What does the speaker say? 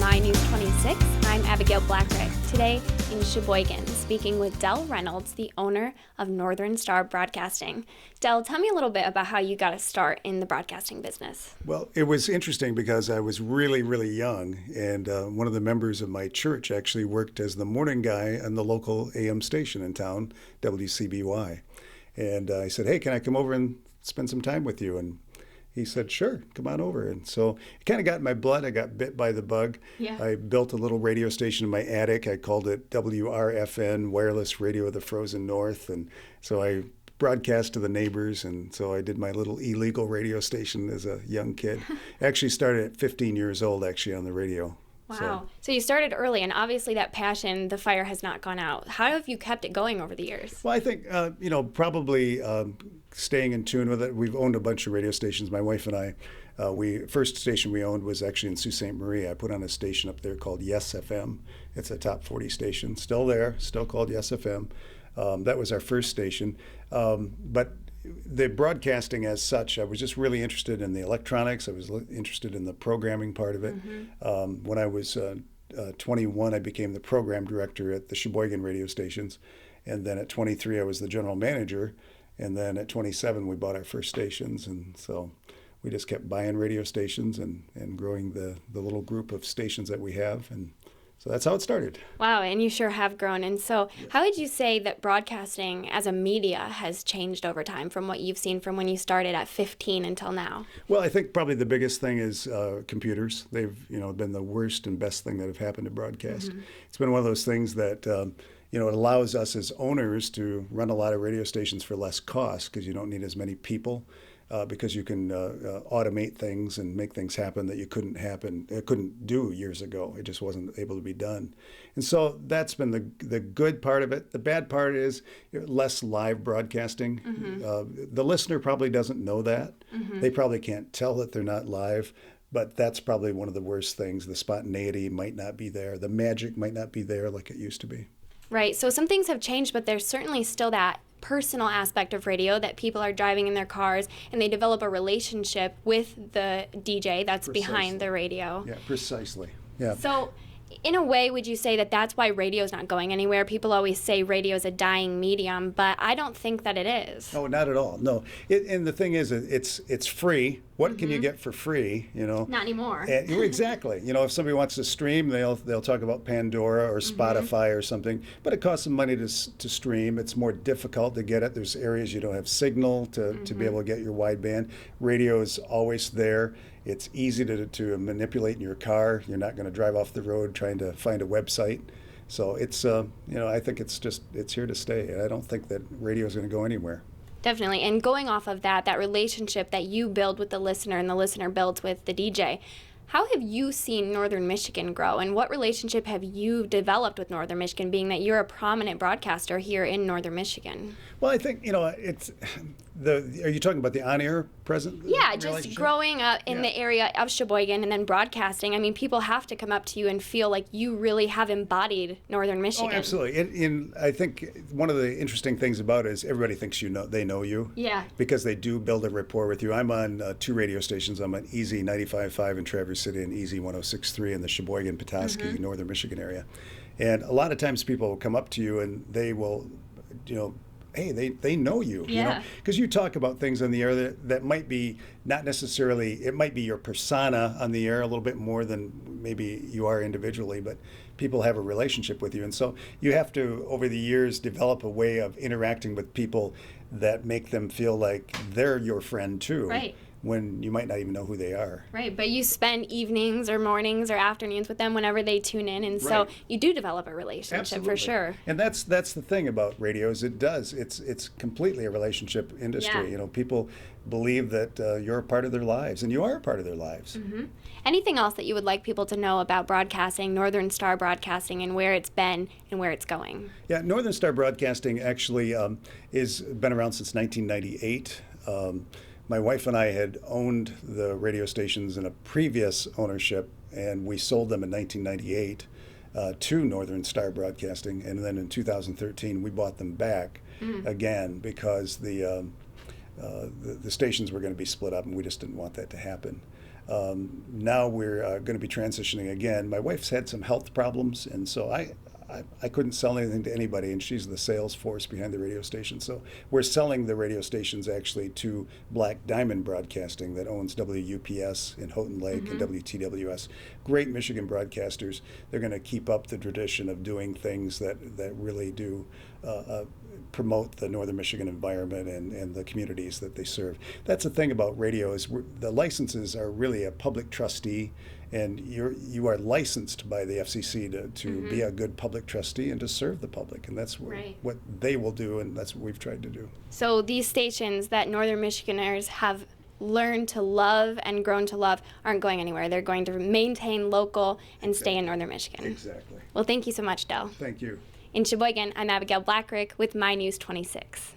Minews26. I'm Abigail Blackrick. Today in Sheboygan, speaking with Del Reynolds, the owner of Northern Star Broadcasting. Del, tell me a little bit about how you got a start in the broadcasting business. Well, it was interesting because I was really, really young, and one of the members of my church actually worked as the morning guy on the local AM station in town, WCBY. And I said, hey, can I come over and spend some time with you? And he said, sure, come on over. And so it kind of got in my blood. I got bit by the bug. Yeah. I built a little radio station in my attic. I called it WRFN, Wireless Radio of the Frozen North. And so I broadcast to the neighbors. And so I did my little illegal radio station as a young kid. Actually started at 15 years old, actually, on the radio. Wow. So you started early, and obviously that passion, the fire has not gone out. How have you kept it going over the years? Well, I think, probably staying in tune with it. We've owned a bunch of radio stations. My wife and I, first station we owned was actually in Sault Ste. Marie. I put on a station up there called Yes FM. It's a top 40 station, still there, still called Yes FM. That was our first station. But the broadcasting as such, I was just really interested in the electronics. I was interested in the programming part of it. Mm-hmm. When I was 21, I became the program director at the Sheboygan radio stations. And then at 23, I was the general manager. And then at 27, we bought our first stations. And so we just kept buying radio stations and growing the little group of stations that we have. And so that's how it started. Wow, and you sure have grown. And so how would you say that broadcasting as a media has changed over time from what you've seen from when you started at 15 until now? Well, I think probably the biggest thing is computers. They've been the worst and best thing that have happened to broadcast. Mm-hmm. It's been one of those things that it allows us as owners to run a lot of radio stations for less cost because you don't need as many people. Because you can automate things and make things happen that you couldn't do years ago. It just wasn't able to be done. And so that's been the good part of it. The bad part is less live broadcasting. Mm-hmm. The listener probably doesn't know that. Mm-hmm. They probably can't tell that they're not live. But that's probably one of the worst things. The spontaneity might not be there. The magic might not be there like it used to be. Right. So some things have changed, but there's certainly still that personal aspect of radio that people are driving in their cars and they develop a relationship with the DJ that's behind the radio. Yeah, precisely. Yeah. So in a way, would you say that that's why radio's not going anywhere? People always say radio is a dying medium, but I don't think that it is. No, not at all. No. And the thing is, it's free. What can you get for free? Not anymore. Exactly. If somebody wants to stream, they'll talk about Pandora or Spotify or something. But it costs them money to stream. It's more difficult to get it. There's areas you don't have signal to be able to get your wideband. Radio is always there. It's easy to manipulate in your car. You're not going to drive off the road trying to find a website. So it's I think it's here to stay. And I don't think that radio is going to go anywhere. Definitely. And going off of that relationship that you build with the listener and the listener builds with the DJ, how have you seen Northern Michigan grow, and what relationship have you developed with Northern Michigan, being that you're a prominent broadcaster here in Northern Michigan? Well, I think, it's are you talking about the on-air present? Yeah, just growing up in the area of Sheboygan and then broadcasting. I mean, people have to come up to you and feel like you really have embodied Northern Michigan. Oh, absolutely. I think one of the interesting things about it is everybody thinks they know you. Yeah. Because they do build a rapport with you. I'm on 2 radio stations. I'm on Easy 95.5 in Traverse City and Easy 106.3 in the Sheboygan, Petoskey, Northern Michigan area. And a lot of times people will come up to you and they will, hey, they know you, because you talk about things on the air that might be not necessarily, it might be your persona on the air a little bit more than maybe you are individually, but people have a relationship with you. And so you have to, over the years, develop a way of interacting with people that make them feel like they're your friend too. Right. When you might not even know who they are. Right, but you spend evenings or mornings or afternoons with them whenever they tune in, and so you do develop a relationship. For sure. And that's the thing about radio is it's completely a relationship industry. Yeah. People believe that you're a part of their lives, and you are a part of their lives. Mm-hmm. Anything else that you would like people to know about broadcasting, Northern Star Broadcasting, and where it's been and where it's going? Yeah, Northern Star Broadcasting actually is been around since 1998. My wife and I had owned the radio stations in a previous ownership, and we sold them in 1998 to Northern Star Broadcasting. And then in 2013, we bought them back again because the stations were going to be split up, and we just didn't want that to happen. Now we're going to be transitioning again. My wife's had some health problems, and so I couldn't sell anything to anybody, and she's the sales force behind the radio station. So we're selling the radio stations actually to Black Diamond Broadcasting that owns WUPS in Houghton Lake and WTWS. Great Michigan broadcasters. They're going to keep up the tradition of doing things that really do promote the Northern Michigan environment and the communities that they serve. That's the thing about radio is the licenses are really a public trustee, and you are licensed by the FCC to be a good public trustee and to serve the public, and that's what they will do, and that's what we've tried to do. So these stations that Northern Michiganers have learned to love and grown to love aren't going anywhere. They're going to maintain local and stay in Northern Michigan. Exactly. Well, thank you so much, Del. Thank you. In Sheboygan, I'm Abigail Blackrick with My News 26.